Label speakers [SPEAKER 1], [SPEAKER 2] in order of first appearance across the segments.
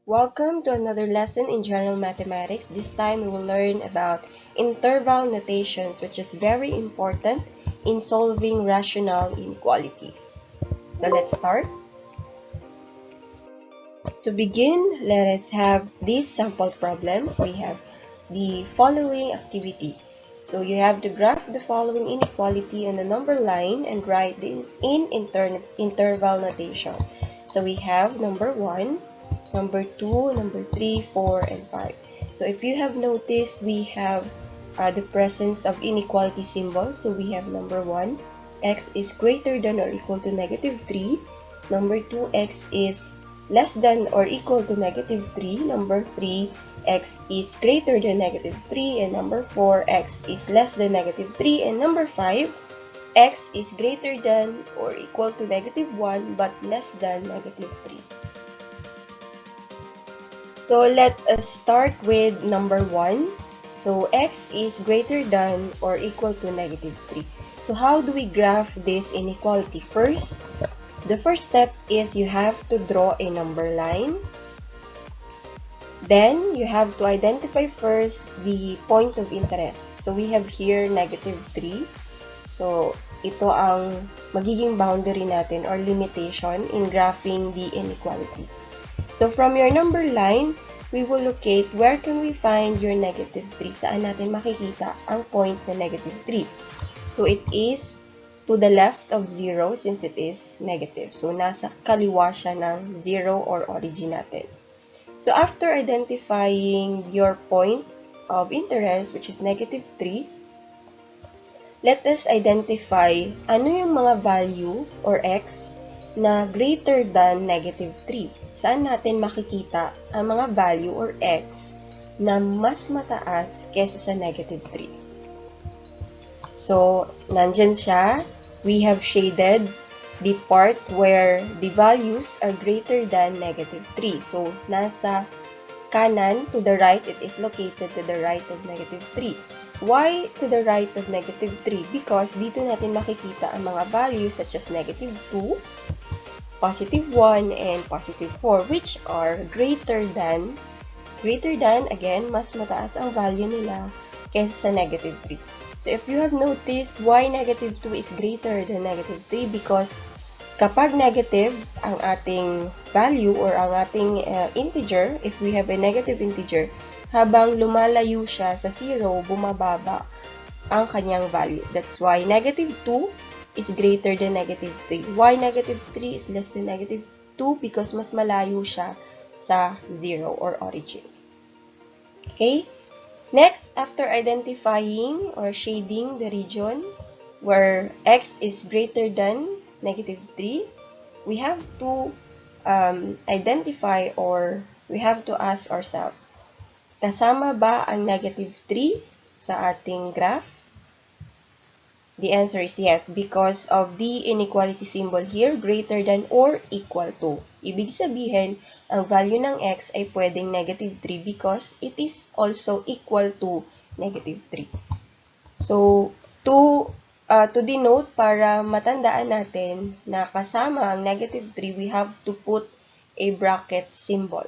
[SPEAKER 1] Welcome to another lesson in general mathematics. This time we will learn about interval notations, which is very important in solving rational inequalities. So let's start. To begin, let us have these sample problems. We have the following activity. So you have to graph the following inequality on the number line and write in interval notation. So we have number 1, number 2, number 3, 4, and 5. So if you have noticed, we have the presence of inequality symbols. So we have number 1, x is greater than or equal to negative 3. Number 2, x is less than or equal to negative 3. Number 3, x is greater than negative 3. And number 4, x is less than negative 3. And number 5, x is greater than or equal to negative 1 but less than negative 3. So let us start with number 1. So x is greater than or equal to negative 3. So how do we graph this inequality? The first step is you have to draw a number line. Then, you have to identify first the point of interest. So, we have here negative 3. So, ito ang magiging boundary natin or limitation in graphing the inequality. So, from your number line, we will locate where can we find your negative 3. Saan natin makikita ang point na negative 3. So, it is to the left of 0 since it is negative. So, nasa kaliwa siya ng 0 or origin natin. So, after identifying your point of interest, which is negative 3, let us identify ano yung mga value or x na greater than negative 3. Saan natin makikita ang mga value or x na mas mataas kesa sa negative 3? So, nandyan siya. We have shaded the part where the values are greater than negative 3. So, nasa kanan to the right, it is located to the right of negative 3. Why to the right of negative 3? Because dito natin makikita ang mga values such as negative 2, positive 1, and positive 4, which are greater than, again, mas mataas ang value nila kaysa sa negative 3. So, if you have noticed why negative 2 is greater than negative 3, because kapag negative ang ating value or ang ating integer, if we have a negative integer, habang lumalayo siya sa 0, bumababa ang kanyang value. That's why negative 2 is greater than negative 3. Why negative 3 is less than negative 2? Because mas malayo siya sa 0 or origin. Okay? Next, after identifying or shading the region where x is greater than negative 3, we have to identify or we have to ask ourselves, kasama ba ang negative 3 sa ating graph? The answer is yes, because of the inequality symbol here, greater than or equal to. Ibig sabihin, ang value ng x ay pwedeng negative 3 because it is also equal to negative 3. So, to denote, para matandaan natin na kasama ang negative 3, we have to put a bracket symbol.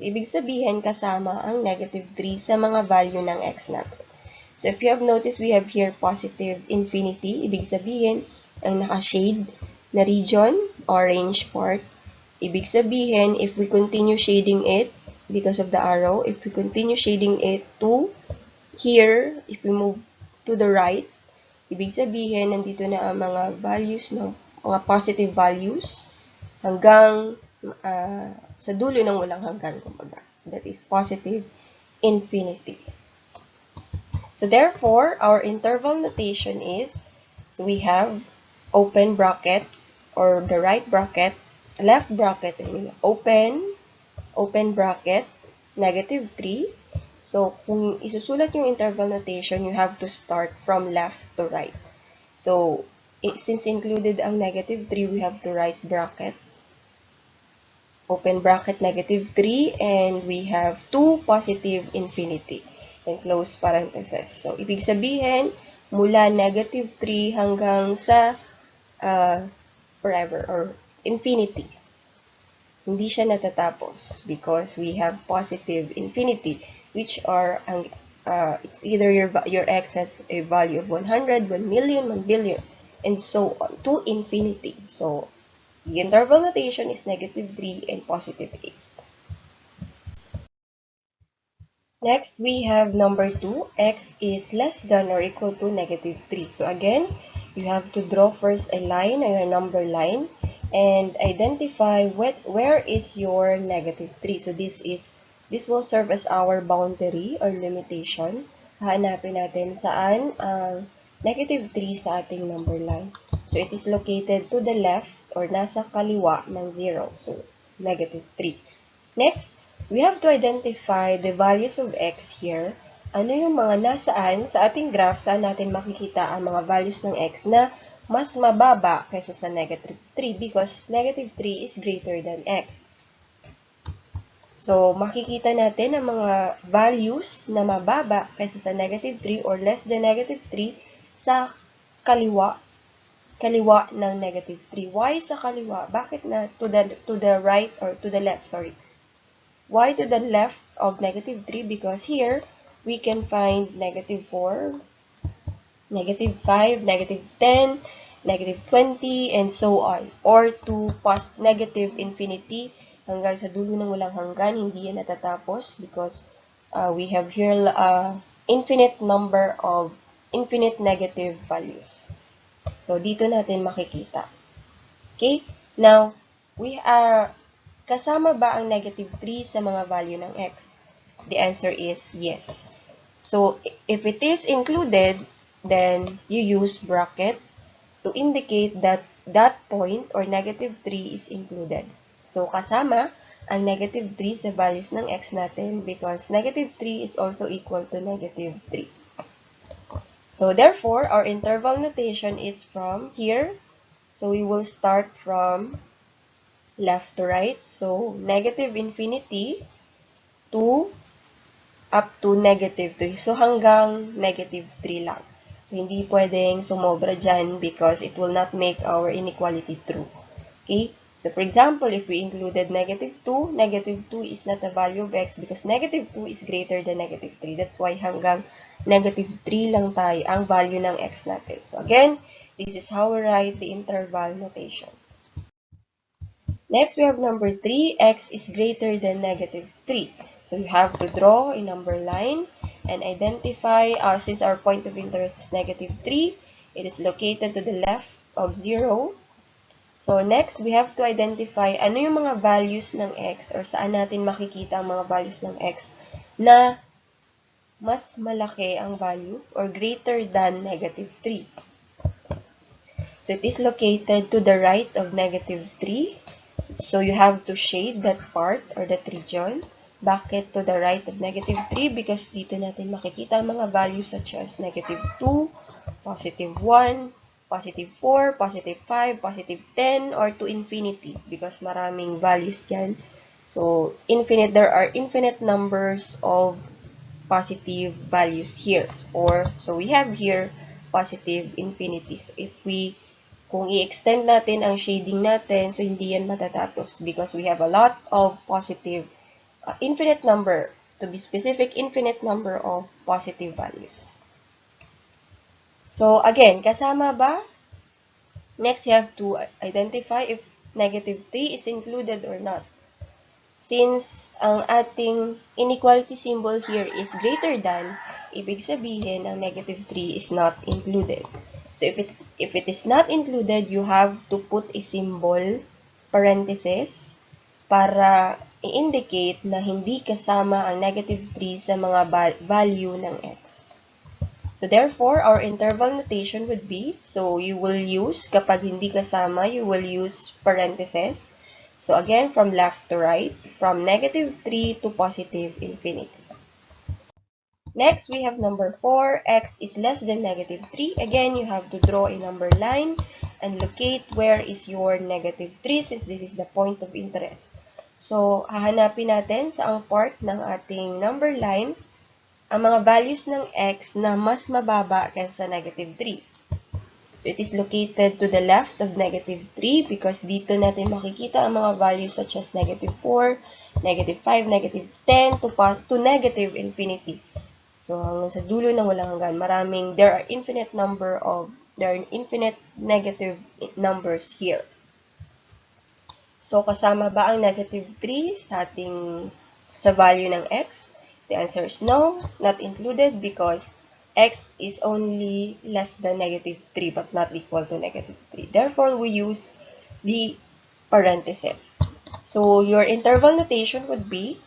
[SPEAKER 1] Ibig sabihin, kasama ang negative 3 sa mga value ng x natin. So, if you have noticed, we have here positive infinity. Ibig sabihin, ang naka-shade na region, orange part. Ibig sabihin, if we continue shading it, because of the arrow, if we continue shading it to here, if we move to the right, ibig sabihin, nandito na ang mga values, mga positive values, hanggang sa dulo ng walang hanggan, kumbaga. So, that is positive infinity. So, therefore, our interval notation is, so we have open bracket, or the right bracket, left bracket, open bracket, negative 3. So, kung isusulat yung interval notation, you have to start from left to right. So, since included ang negative 3, we have to write bracket, open bracket, negative 3, and we have 2 positive infinity, and close parenthesis. So, ibig sabihin, mula negative 3 hanggang sa forever or infinity. hindi siya natatapos because we have positive infinity, which are, it's either your x has a value of 100, 1 million, 1 billion, and so on, to infinity. So, the interval notation is -3 and +8. Next, we have number 2, x is less than or equal to -3. So again, you have to draw first a line or a number line and identify where is your -3. So this will serve as our boundary or limitation. Hahanapin natin saan ang -3 sa ating number line. So it is located to the left or nasa kaliwa ng 0. So -3. Next, we have to identify the values of x here. Ano yung mga nasaan sa ating graph, saan natin makikita ang mga values ng x na mas mababa kaysa sa -3 because -3 is greater than x. So, makikita natin ang mga values na mababa kaysa sa -3 or less than -3 sa kaliwa ng -3. Why sa kaliwa? Bakit na to the right or to the left, sorry. Why to the left of -3? Because here, we can find -4, -5, -10, -20, and so on. Or to past negative infinity hanggang sa dulo ng walang hanggan, hindi yan natatapos because we have here infinite number of infinite negative values. So, dito natin makikita. Okay? Now, kasama ba ang -3 sa mga value ng x? The answer is yes. So, if it is included, then you use bracket to indicate that that point or -3 is included. So, kasama ang -3 sa values ng x natin because -3 is also equal to -3. So, therefore, our interval notation is from here. So, we will start from left to right. So, -infinity to up to -2. So, hanggang -3 lang. So, hindi pwedeng sumobra dyan because it will not make our inequality true. Okay? So, for example, if we included -2, -2 is not a value of x because -2 is greater than -3. That's why hanggang -3 lang tayo ang value ng x natin. So, again, this is how we write the interval notation. Next, we have number 3, x is greater than -3. So, you have to draw a number line and identify, since our point of interest is -3, it is located to the left of 0. So, next, we have to identify ano yung mga values ng x or saan natin makikita ang mga values ng x na mas malaki ang value or greater than -3. So, it is located to the right of -3. So, you have to shade that part or that region. Bakit to the right of -3? Because dito natin makikita ang mga values such as -2, +1, +4, +5, +10, or to infinity. Because maraming values dyan. So, there are infinite numbers of positive values here. So we have here positive infinity. So, kung i-extend natin ang shading natin, so hindi yan matatapos because we have a lot of positive, infinite number, to be specific, infinite number of positive values. So, again, kasama ba? Next, you have to identify if -3 is included or not. Since ang ating inequality symbol here is greater than, ibig sabihin ang -3 is not included. So, if it is not included, you have to put a symbol, parenthesis, para i-indicate na hindi kasama ang -3 sa mga value ng x. So, therefore, our interval notation would be, so you will use, kapag hindi kasama, you will use parenthesis. So, again, from left to right, from -3 to positive infinity. Next, we have number 4, x is less than -3. Again, you have to draw a number line and locate where is your -3 since this is the point of interest. So, hahanapin natin sa ang part ng ating number line ang mga values ng x na mas mababa kaysa -3. So, it is located to the left of negative 3 because dito natin makikita ang mga values such as negative 4, negative 5, negative 10 to negative infinity. So, hanggang sa dulo na walang hanggan. There are infinite negative numbers here. So, kasama ba ang negative 3 sa value ng x? The answer is no, not included because x is only less than negative 3 but not equal to negative 3. Therefore, we use the parentheses. So, your interval notation would be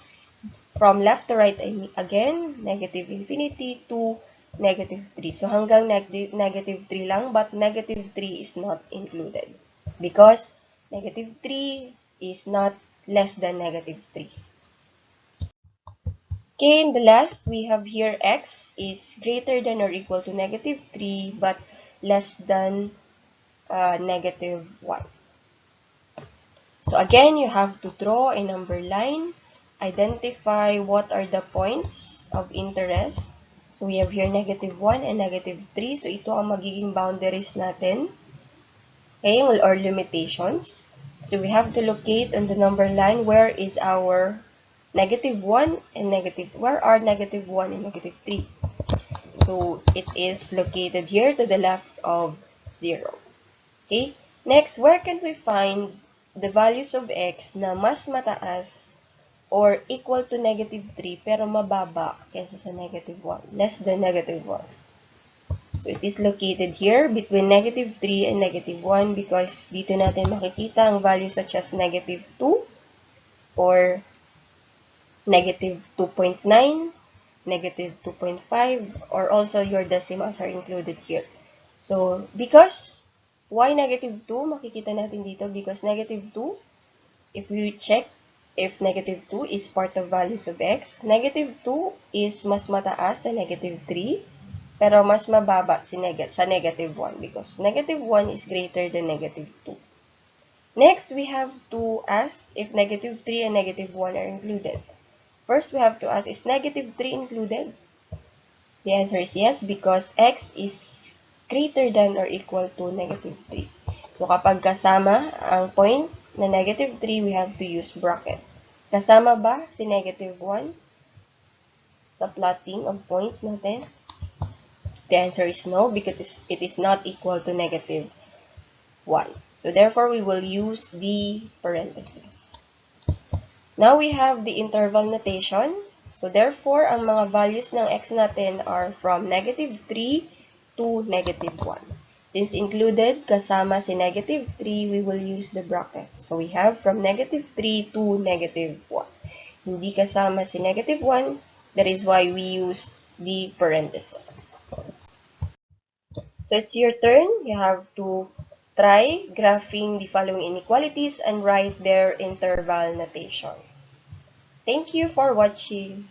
[SPEAKER 1] from left to right again, negative infinity to negative 3. So, hanggang negative 3 lang, but negative 3 is not included because negative 3 is not less than negative 3. Okay, and the last, we have here x is greater than or equal to negative 3 but less than negative 1. So again, you have to draw a number line, identify what are the points of interest. So we have here negative 1 and negative 3. So ito ang magiging boundaries natin. Okay, or limitations. So we have to locate on the number line where is our negative 1 and where are negative 1 and negative 3. So it is located here to the left of 0. Okay, next, where can we find the values of x na mas mataas or equal to negative 3 pero mababa kaysa sa negative 1, less than negative 1. So, it is located here between negative 3 and negative 1 because dito natin makikita ang values such as negative 2 or negative 2.9, negative 2.5, or also your decimals are included here. So, because, why negative 2? Makikita natin dito because negative 2, if we check if negative 2 is part of values of x, negative 2 is mas mataas sa negative 3, pero mas mababa sa negative 1 because negative 1 is greater than negative 2. Next, we have to ask if negative 3 and negative 1 are included. First, we have to ask, is negative 3 included? The answer is yes because x is greater than or equal to negative 3. So, kapag kasama ang point na negative 3, we have to use bracket. Kasama ba si negative 1 sa plotting of points natin? The answer is no because it is not equal to negative 1. So, therefore, we will use the parentheses. Now, we have the interval notation. So, therefore, ang mga values ng x natin are from negative 3 to negative 1. Since included, kasama si negative 3, we will use the bracket. So, we have from negative 3 to negative 1. Hindi kasama si negative 1, that is why we use the parentheses. So, it's your turn. You have to try graphing the following inequalities and write their interval notation. Thank you for watching.